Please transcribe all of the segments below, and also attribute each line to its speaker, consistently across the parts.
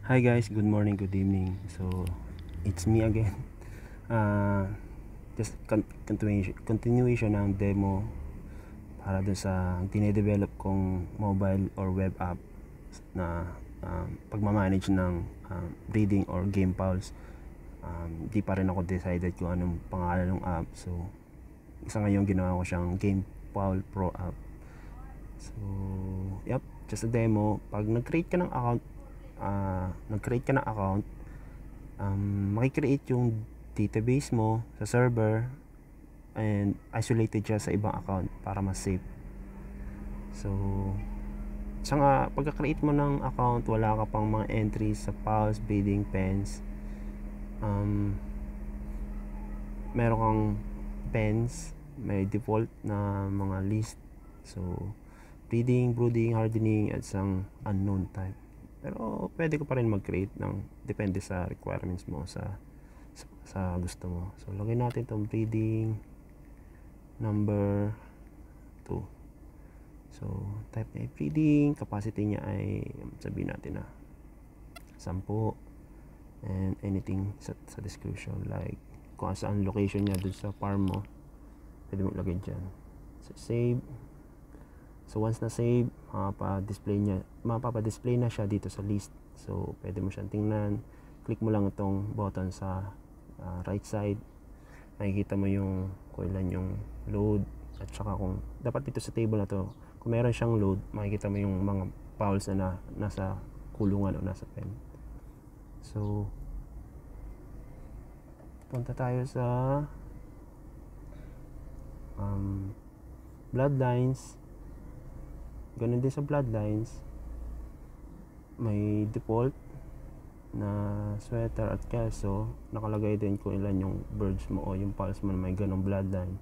Speaker 1: Hi guys, good morning, good evening. So, it's me again. Uh, just continuation ng demo para dun sa dinedevelop kong mobile or web app na pagmamanage ng breeding or game pulse. Di pa rin ako decided kung anong pangalan ng app. So, isa ngayon ginawa ko siyang Game Pulse Pro app. So, yep, just a demo. Pag nag-create ka ng account, makikreate yung database mo sa server and isolated siya sa ibang account para mas safe. So, saka pagka-create mo ng account, wala ka pang mga entries sa pulse, breeding, pens. Meron kang pens, may default na mga list. So, breeding, brooding, hardening at isang unknown type. Pero pwede ko pa rin mag-create ng depende sa requirements mo sa gusto mo. So lagay natin itong breeding number 2. So type niya ay breeding, capacity niya ay sabihin natin na 10 and anything sa description like kung saan location niya dun sa farm mo, pwede mo ilagay dyan. So save. So once na save, mapapadisplay na siya dito sa list. So pwede mo siyang tingnan. Click mo lang itong button sa right side. Makikita mo yung kung ilan yung load at saka kung dapat dito sa table na to, kung meron siyang load, makikita mo yung mga fouls na nasa kulungan o nasa pen. So punta tayo sa bloodlines. Ganun din sa bloodlines, may default na sweater at kelso. Nakalagay din kung ilan yung birds mo o yung pulse mo na may ganong bloodline.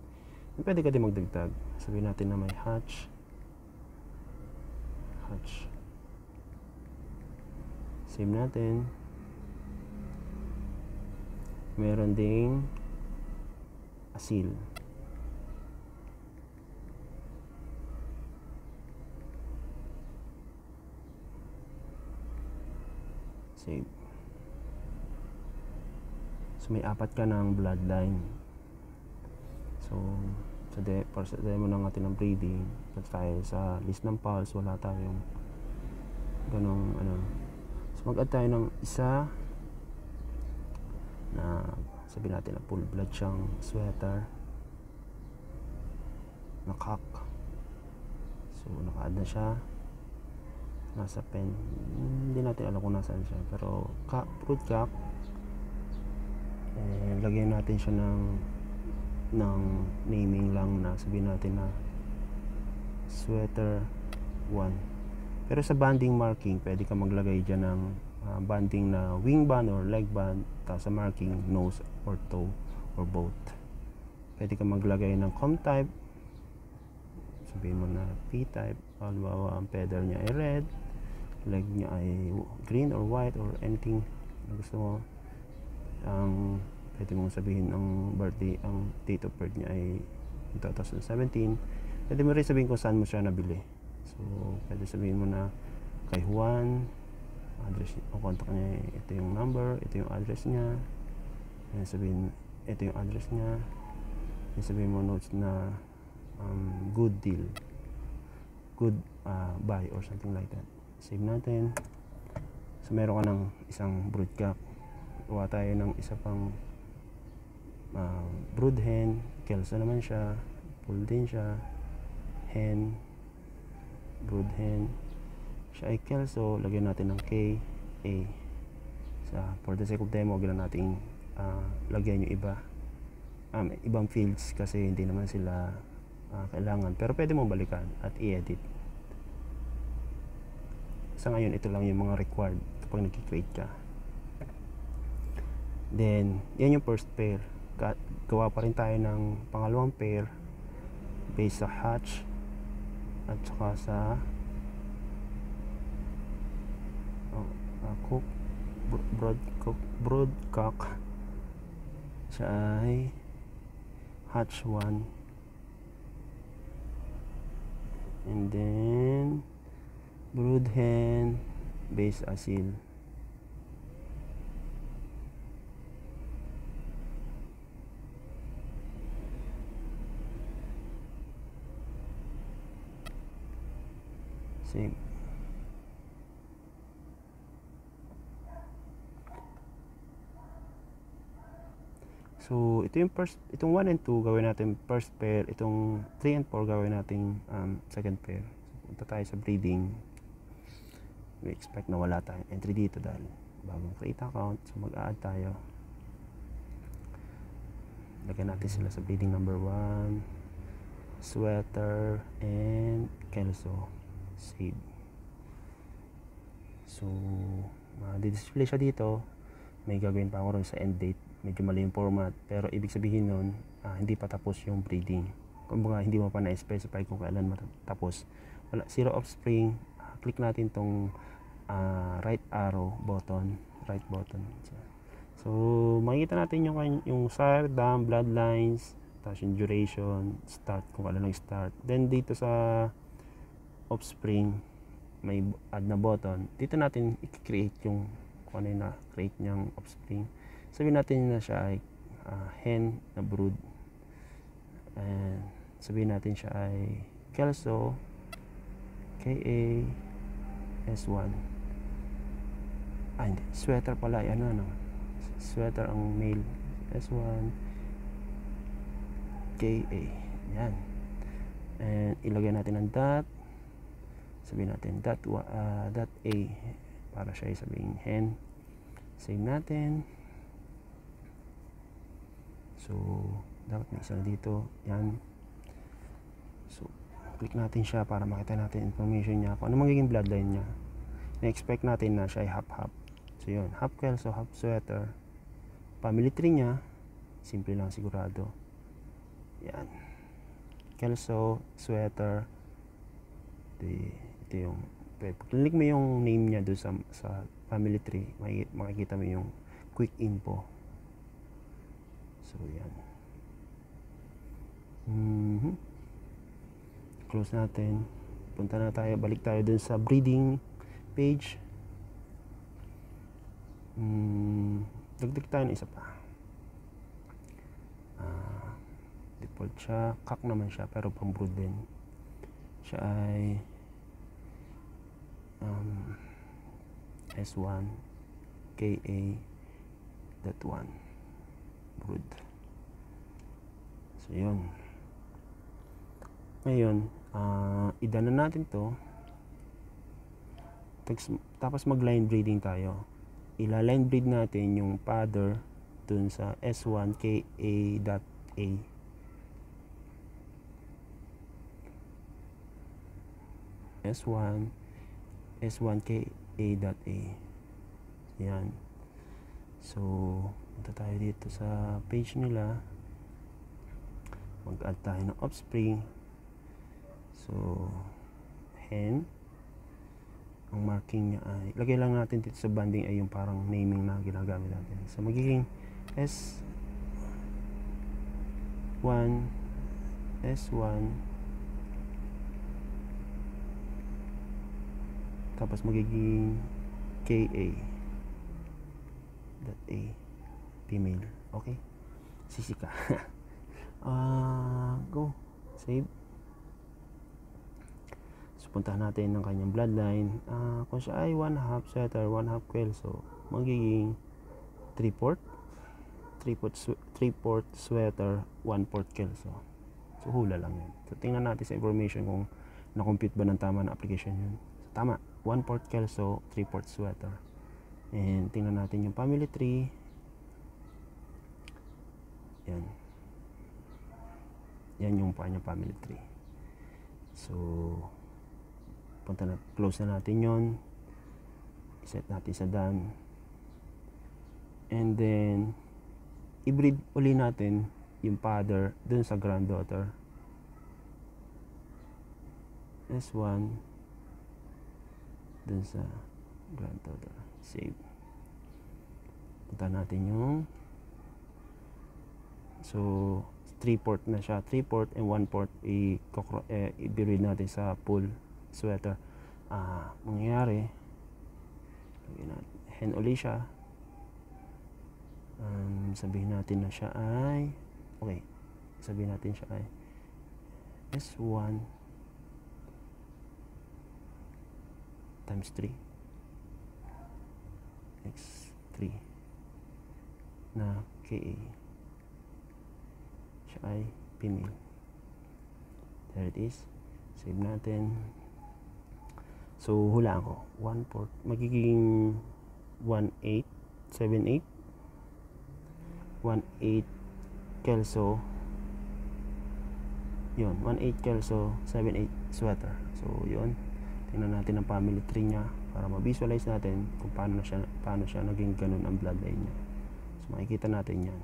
Speaker 1: Pwede ka din magdagdag. Sabihin natin na may hatch. Save natin. Meron ding asil. Save. So may 4 ka ng bloodline. So sa demo ng atin ng breeding, tayo sa list ng pulse, wala tayong ganong So mag-add tayo ng isa na sabihin natin na full blood siyang sweater na cock. So naka-add na siya, nasa pen. Hindi natin alam kung nasaan siya, pero brood cock. Lagyan natin siya ng naming lang na sabihin natin na sweater 1. Pero sa banding marking, pwede ka maglagay dyan ng banding na wing band or leg band, tapos sa marking nose or toe or both. Pwede ka maglagay ng com type, sabihin mo na P type. Halimbawa ang feather niya ay red, leg niya ay green or white or anything na gusto mo. Pwede mong sabihin ang date of birth niya ay 2017. Pwede mo rin sabihin kung saan mo siya nabili. So pwede sabihin mo na kay Juan, address o contact niya, ito yung number, ito yung address niya. Sabihin ito yung address niya. Sabihin mo notes na good deal, good buy or something like that. Save natin. So meron ka ng isang brood cock. Gawa tayo ng isa pang brood hen. Kelso naman siya, full din siya, hen, brood hen. Siya ay kelso, lagyan natin ng K, A. For the sake of demo, ganoon natin lagyan yung ibang fields kasi hindi naman sila kailangan, pero pwede mong balikan at i-edit. Sa ngayon, ito lang yung mga required kapag nag-create ka. Then yan yung first pair. Gawa pa rin tayo ng pangalawang pair based sa hatch at saka sa brood cock. Siya ay hatch 1, and then brood hen base asil. Save. So, ito yung first, itong 1 and 2 gawin natin first pair, itong 3 and 4 gawin natin second pair. So, punta tayo sa breeding. We expect na wala tayong entry dito dahil bagong create account. So, mag-add tayo. Lagyan natin sila sa breeding number 1, sweater, and kelso. Save. So, display siya dito. May gagawin pa ako rin sa end date. Medyo mali yung format, pero ibig sabihin nun, hindi pa tapos yung breeding. Kung mga hindi mo pa na-specify kung kailan matapos. Wala, zero offspring. Click natin tong right arrow button, right button. So, makikita natin yung sire, dam, bloodlines, tapos yung duration, start, kung kailan nag-start. Then, dito sa offspring, may add na button. Dito natin i-create yung kung ano yung na-create niyang offspring. Sabihin natin na siya ay hen na brood. And sabihin natin siya ay kelso KA S1. Hindi, sweater pala, ano, sweater ang male, S1 KA. Yan. And ilagay natin ang dot. Sabihin natin dot A para siya ay sabihin hen. Save natin. So, dapat may isa na dito. Yan. So, click natin siya para makita natin information niya. Kung ano magiging bloodline niya. Na-expect natin na siya ay half-half. So, yun. Half kelso, half sweater. Family tree niya. Simple lang sigurado. Yan. Kelso, sweater. Ito yung click mo yung name niya doon sa family tree. Makikita mo yung quick info. So, yan. Close natin. Punta na tayo. Balik tayo dun sa breeding page. Dagdag tayo ng isa pa. Default siya. Kak naman siya, pero pang brood din. Siya ay S1 KA.1 brood. So, yun. Ngayon, idana natin to. Tapos mag-line breeding tayo. Ila-line breed natin yung father dun sa S1 KA.A. S1 KA.A. Yan. So, punta tayo dito sa page nila. Mag-add tayo ng offspring. So, hen. Ang marking niya ay, lagay lang natin dito sa banding ay yung parang naming na ginagamit natin. So, magiging S1 tapos magiging KA.A female. Okay? Sisika. Go. Save. So, puntahan natin ng kanyang bloodline. Kung siya ay 1/2 setter, 1/2 kelso, magiging 3/4 sweater, 1/4 kelso. So, hula lang yun. So, tingnan natin sa information kung na-compute ba ng tama na application yun. So, tama. 1/4 kelso, 3/4 sweater. And tingnan natin yung family tree. Yan. Yan yung kanyang family tree. So, close na natin yon. I-set natin sa done. And then, i-breed uli natin yung father dun sa granddaughter. S1 dun sa granddaughter. Save. Punta natin yung so 3/4 na siya, 3/4 and 1/4 i-breed natin sa full sweater. Mangyayari hen uli siya. Sabihin natin na siya ay okay, sabihin natin siya ay S1 times 3 x3 na KA. Siya ay female. There it is. Save natin. So hulaan ko 1/4 magiging 1/8 7/8 1/8 kelso yun, 1/8 kelso 7/8 sweater. So yun, tingnan natin ang family tree niya para ma-visualize natin kung paano siya naging ganun ang bloodline niya. So makikita natin yan.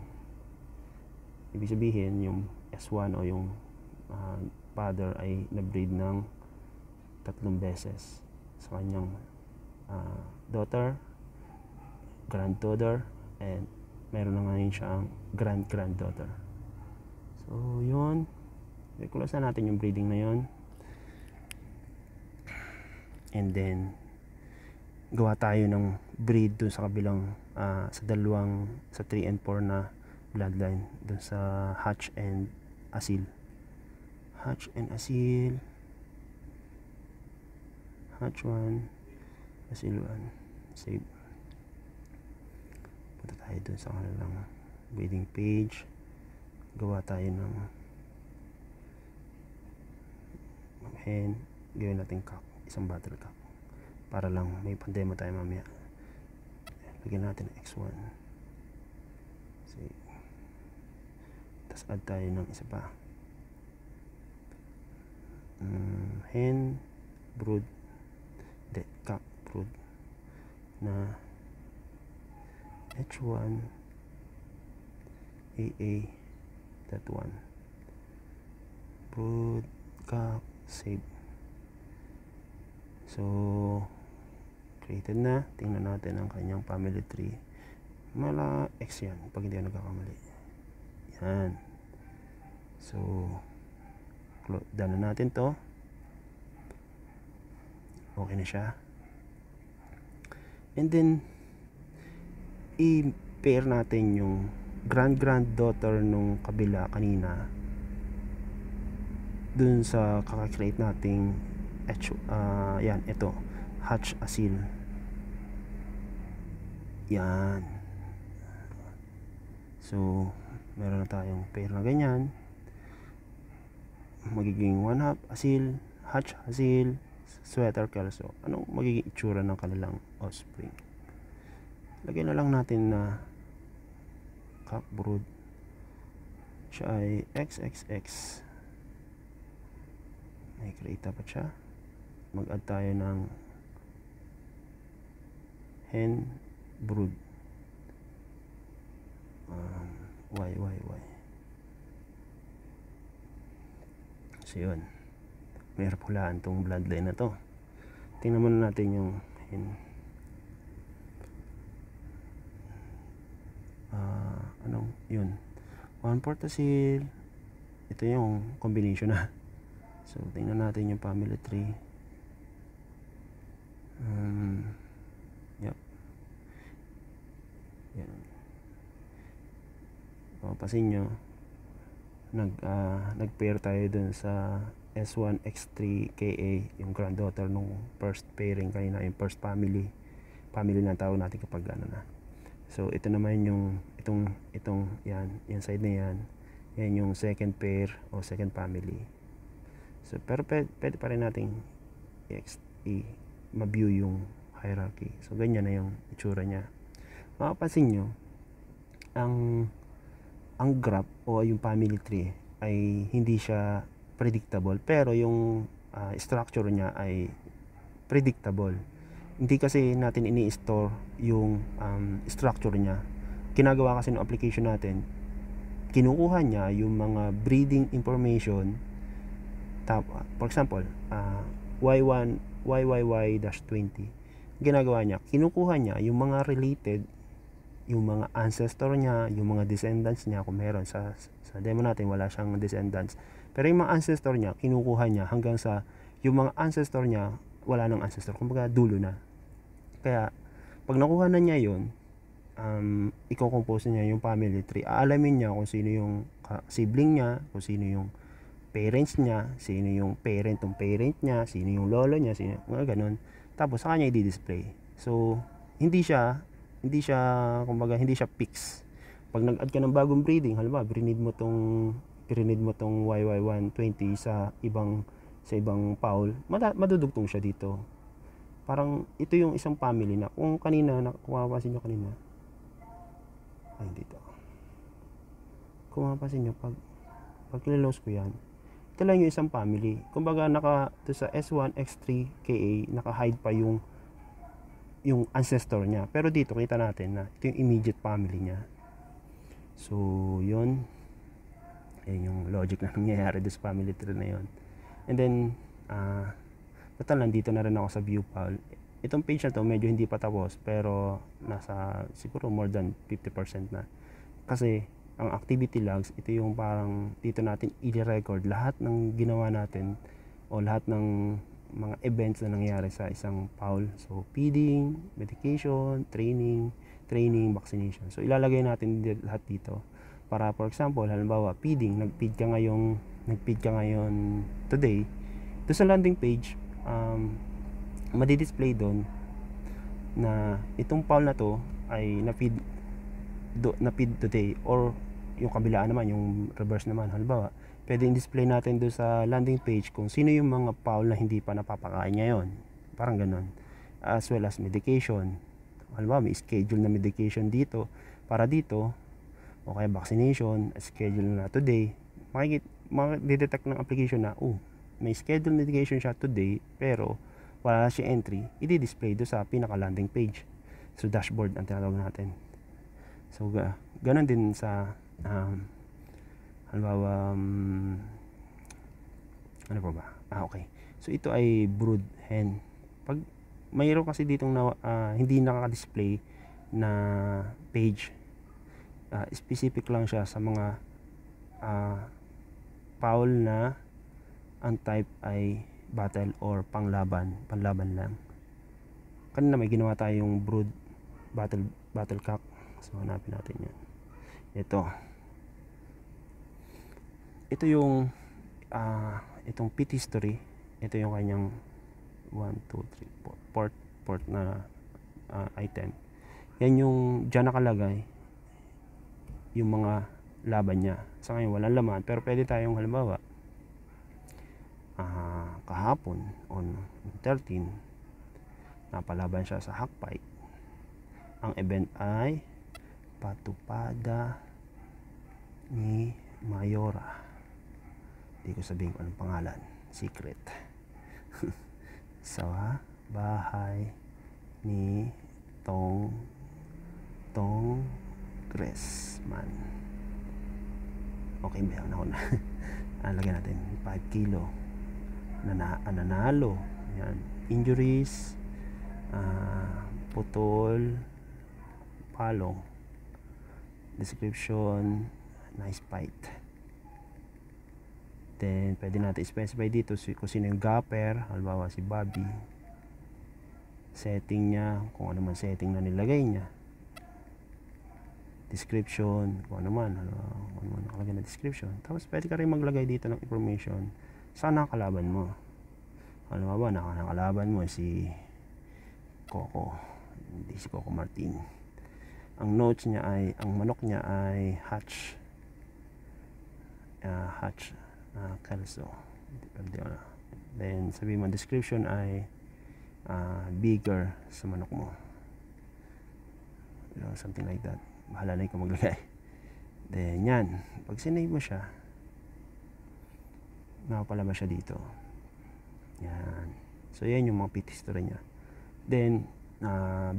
Speaker 1: Ibig sabihin yung S1 o yung father ay na-breed ng 3 beses sa kanyang daughter, granddaughter, and meron na ngayon siyang granddaughter. So yun, i-close na natin yung breeding na yun, and then gawa tayo ng breed dun sa kabilang sa 3 and 4 na bloodline dun sa hatch and asil. Hatch 1, asil 1. Save. Punta tayo dun sa kanilang breeding page, gawa tayo ng hen, gawin natin cock, isang battle cock para lang may pandemo tayo mamaya. Lagyan natin x1, save. Tapos add tayo ng isa pa, hen brood, cock brood na h1 AA.1 brood cock. Save. So created na. Tingnan natin ang kanyang family tree. Mala X yan pag hindi ako nagkakamali. Yan. So done na natin to. Okay na siya. And then i-pair natin yung granddaughter nung kabila kanina dun sa kaka-create nating yan, ito hatch asil. Yan. So meron na tayong pair na ganyan. Magiging 1/2 asil, hatch asil, sweater kelso. Anong magiging itsura ng kanilang offspring? Lagyan na lang natin na cock brood. Siya ay XXX. May create pa siya. Mag-add tayo ng hen brood, Y. So yun, mayroon pulaan tong bloodline na to. Tingnan muna natin yung hen. Anong yun, 1/4 asil. Ito yung combination na. So tingnan natin yung family tree. Yep. Yan. Papasin nyo, nag-pair tayo dun sa S1 X3 KA, yung granddaughter nung first pairing kanina, yung first family na tawag natin kapag ano na. So ito naman yung itong yan, yung side na yan yung second pair o second family. So pero pwede pa rin nating ma-view yung hierarchy. So ganyan na yung itsura niya. Mapapansin nyo, ang graph o yung family tree ay hindi siya predictable, pero yung structure niya ay predictable. Hindi kasi natin ini-store yung structure niya. Ginagawa kasi ng application natin, kinukuha niya yung mga breeding information. For example, Y1 YYY-20, ginagawa niya, kinukuha niya yung mga related, yung mga ancestor niya, yung mga descendants niya, kung meron. Sa demo natin wala siyang descendants, pero yung mga ancestor niya kinukuha niya hanggang sa yung mga ancestor niya wala nang ancestor, kumbaga dulo na. Kaya pag nakuha na niya yun, i-compose niya yung family tree. Aalamin niya kung sino yung sibling niya, kung sino yung parents niya, sino yung parent ng parent niya, sino yung lolo niya, sino, mga ganun. tapos sa kanya i-display. So hindi siya kumbaga hindi siya fix. Pag nag-add ka ng bagong breeding, halimbawa brinid mo tong YY120 sa ibang fowl, madudugtong siya dito. Parang ito yung isang family na kung mapapansin nyo kanina, ay dito, kung mapapansin nyo, pag kililos ko yan, ito lang yung isang family. Kumbaga to sa S1, X3, KA, naka-hide pa yung ancestor niya. Pero dito kita natin na ito yung immediate family niya. So yun yung logic na nangyayari sa family tree na yun. And then total nandito na rin ako sa view file. Itong page na to medyo hindi pa tapos, pero nasa siguro more than 50% na, kasi ang activity logs, ito yung parang dito natin i-record lahat ng ginawa natin o lahat ng mga events na nangyari sa isang fowl. So feeding, medication, training, vaccination. So ilalagay natin lahat dito para, for example, halimbawa feeding, nag-feed ka ngayon today, doon sa landing page madi-display doon na itong fowl na to ay na-feed today, or yung kabilaan naman, yung reverse naman, halimbawa pwedeng display natin doon sa landing page kung sino yung mga fowl na hindi pa napapakain ngayon, parang ganun, as well as medication. Halimbawa may schedule na medication dito para dito, o kaya vaccination, schedule na today. Makikita-detect ng application na may schedule medication siya today pero wala siya entry, i-display do sa pinaka landing page. So dashboard ang tinatawag natin. So ganun din sa halimbawa ano pa ba? Okay. So ito ay brood hen. Pag mayroon kasi ditong hindi nakaka-display na page, specific lang siya sa mga fowl na ang type ay battle or panlaban lang. Kanina may ginawa tayong brood battle cock. So hanapin natin yan. Ito yung itong pit history. Ito yung kanyang 1, 2, 3, 4 port na item. Yan yung dyan nakalagay yung mga laban niya. Sa ngayon walang laman, pero pwede tayong halimbawa kahapon on 13 napalaban siya sa Hackfight. Ang event ay patupada ni Mayora. Hindi ko sabihin kung anong pangalan, secret. Sa bahay ni Tong Gressman. Okay, meron ako na. Lagyan natin 5 kilo nanalo. Yan. Injuries, putol, palong, description, nice fight. Then pwede natin specify dito kung sino yung gapper, halimbawa si Bobby, setting niya, kung ano man setting na nilagay niya, description, kung ano man nakalagay na description. Tapos pwede ka rin maglagay dito ng information sa nakakalaban mo. Halimbawa nakakalaban mo si Coco, hindi si Coco Martin. Ang notes niya ay, ang manok niya ay hatch Kelso. Then sabi mo description ay bigger sa manok mo, something like that. Bahala na ikaw maglagay. Then yan, pag sinave mo siya, nakapalabas siya dito. Yan. So yan yung mga pit history niya. Then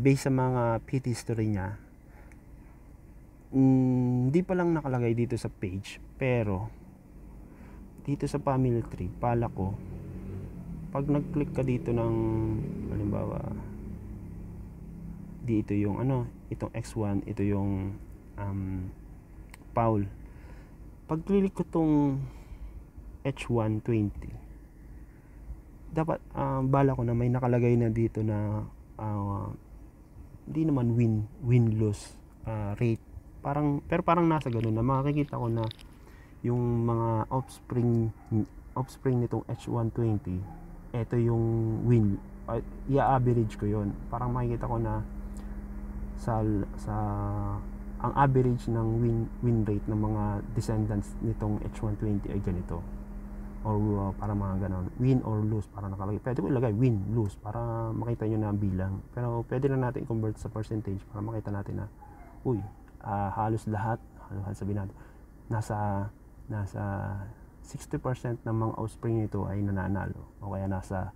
Speaker 1: based sa mga pit history niya, hindi pa lang nakalagay dito sa page, pero dito sa family tree, pala ko pag nag-click ka dito ng halimbawa dito yung itong X1, ito yung Paul. Pag click ko tong H120, dapat bala ko na may nakalagay na dito na hindi naman win-lose rate, pero parang nasa ganun na makikita ko na yung mga offspring nitong H120, ito yung i-average ko yon. Parang makikita ko na sa ang average ng win rate ng mga descendants nitong H120 ay ganito, or para mga ganon, win or lose, para nakalagay. Pwede ko ilagay win, lose para makita nyo na ang bilang, pero pwede na natin convert sa percentage para makita natin na halos lahat sabihin natin nasa 60% ng mga offspring nito ay nananalo, o kaya nasa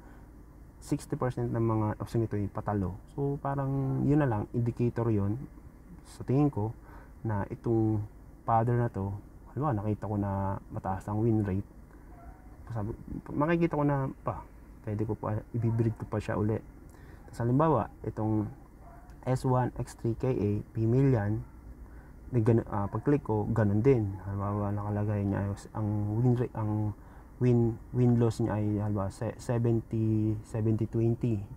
Speaker 1: 60% ng mga offspring nito ay patalo. So parang yun na lang, indicator yun sa tingin ko na itong father na to, halimbawa nakita ko na mataas ang win rate, makikita ko na pwede ko pa i-breed ko pa siya uli. Tapos halimbawa itong S1 X3 KA female yan, pag click ko ganun din, halimbawa nakalagay niya ang win rate, ang win loss niya ay halimbawa 70-20,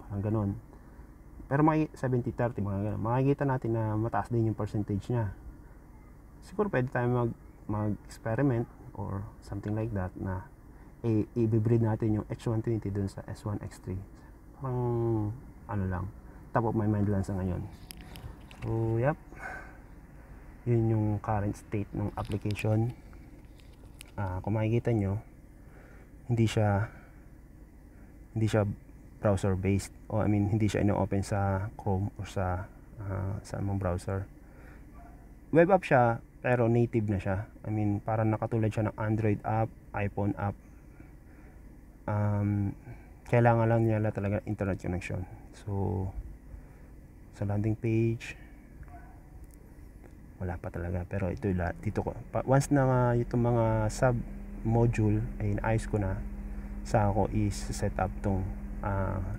Speaker 1: parang ganun, pero may 70-30 mga ganun. Makikita natin na mataas din yung percentage niya. Siguro pwede tayo mag-experiment or something like that, na i-breed natin yung H120 dun sa S1 X3. Parang lang, top of my mind lang sa ngayon. So yep, yun yung current state ng application. Kung makikita nyo, hindi siya browser based, o hindi siya ino-open sa Chrome or sa anong browser. Web app siya, pero native na siya. Parang nakatulad siya ng Android app, iPhone app. Kailangan lang nila talaga internet connection. So sa landing page wala pa talaga, pero ito dito ko once na itong mga sub module ay naayos ko na, sa ako is set up tong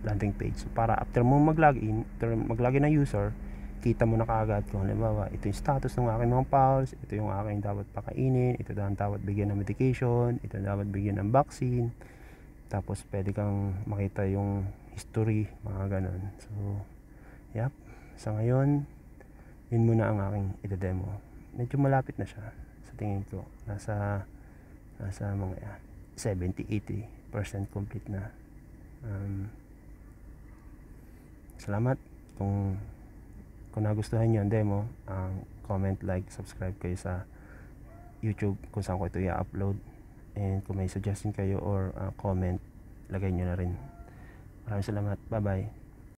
Speaker 1: landing page. So, para after mo mag-login na user, kita mo na kaagad kung halimbawa ito yung status ng aking mga pals, ito yung aking dapat pakainin, ito dapat bigyan ng medication, ito dapat bigyan ng vaccine. Tapos pwede kang makita yung history, mga ganun. So yep, sa ngayon yun muna ang aking ide-demo. Medyo malapit na siya sa tingin ko, nasa mga 70-80% complete na. Salamat kung nagustuhan nyo ang demo. Comment, like, subscribe kayo sa YouTube kung saan ko ito i-upload, and kung may suggestion kayo or comment, lagay nyo na rin. Maraming salamat, bye bye.